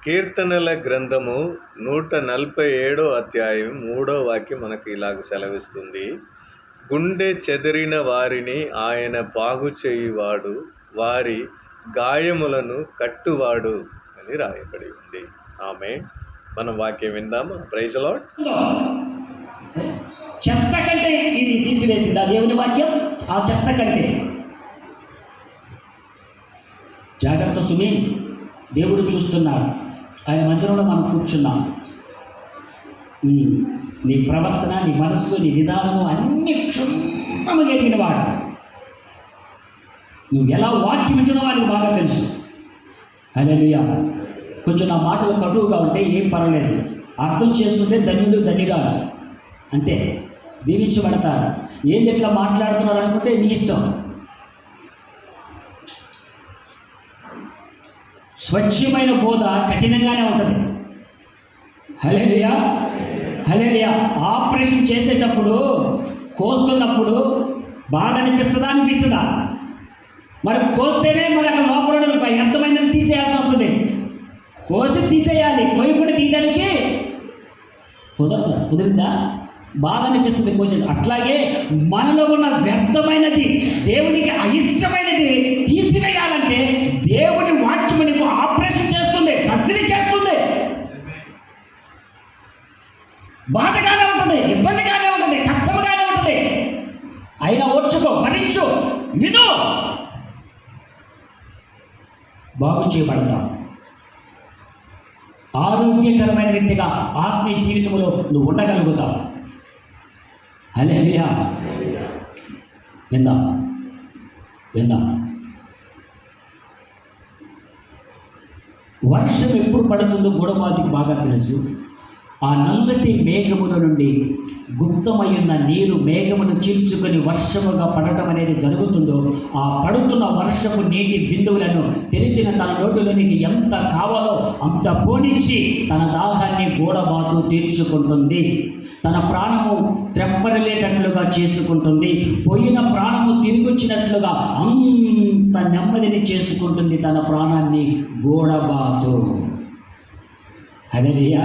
కీర్తనల గ్రంథము 147 అధ్యాయం 3వ వాక్యం మనకు ఇలాగ సెలవిస్తుంది. గుండె చెదిరిన వారిని ఆయన బాగు చేయువాడు, వారి గాయములను కట్టువాడు అని రాయబడి ఉంది. ఆమె మనం వాక్యం విందామా? Praise the Lord. చెత్త కంటే ఇది తీసివేసింది ఆ దేవుని వాక్యం. ఆ చెత్త కంటే జాగ్రత్త సుమి, దేవుడు చూస్తున్నాడు. ఆయన మందిరంలో మనం కూర్చున్నాం. నీ ప్రవర్తన, నీ మనస్సు, నీ విధానము అన్ని క్షుణ్ణంగా ఎరిగిన వాడు. నువ్వు ఎలా వాక్యం ఇచ్చినో వాడికి బాగా తెలుసు. హల్లెలూయా. కొంచెం నా మాటలు కటువుగా ఉంటే ఏం పర్వాలేదు, అర్థం చేసుకుంటే ధన్యుడు ధన్యురాలు అంతే, దీవించబడతారు. ఏంది ఎట్లా మాట్లాడుతున్నారు అనుకుంటే నీ ఇష్టం. స్వచ్ఛమైన బోధ కఠినంగానే ఉంటుంది. హల్లెలూయా, హల్లెలూయా. ఆపరేషన్ చేసేటప్పుడు కోస్తున్నప్పుడు బాధ అనిపిస్తుందా అనిపించదా? మరి కోస్తేనే మరి అక్కడ లోపల ఎంతమందిని తీసేయాల్సి వస్తుంది. కోసి తీసేయాలి, కొయ్యకుండా తీయడానికి కుదిరిందా? బాధ అనిపిస్తుంది కోసి. అట్లాగే మనలో ఉన్న వ్యర్థమైనది, దేవునికి అయిష్టమైనది తీసివేయాలంటే దేవుడి వాక్యము నీకు ఆపరేషన్ చేస్తుంది, సర్జరీ చేస్తుంది. బాధగానే ఉంటుంది, ఇబ్బందిగానే ఉంటుంది, కష్టంగానే ఉంటుంది. అయినా ఓర్చుకో, భరించు, విను, బాగు చేయబడతావు. ఆరోగ్యకరమైన వ్యక్తిగా ఆత్మీయ జీవితంలో నువ్వు ఉండగలుగుతావు. హల్లెలూయా. విందాం. వర్షం ఎప్పుడు పడుతుందో గూఢమాతికి బాగా తెలుసు. ఆ నల్లటి మేఘముల నుండి గుప్తమయ్యున్న నీరు మేఘమును చీల్చుకొని వర్షముగా పడటం అనేది జరుగుతుందో, ఆ పడుతున్న వర్షపు నీటి బిందువులను తెరిచిన తన నోటిలోనికి ఎంత కావాలో అంత పోనిచ్చి తన దాహాన్ని గూఢమాతు తీర్చుకుంటుంది. తన ప్రాణము త్రెప్పరలేటట్లుగా చేసుకుంటుంది. పోయిన ప్రాణము తిరిగొచ్చినట్లుగా అంత నెమ్మదిని చేసుకుంటుంది తన ప్రాణాన్ని గూఢబాతు. హల్లెలూయా.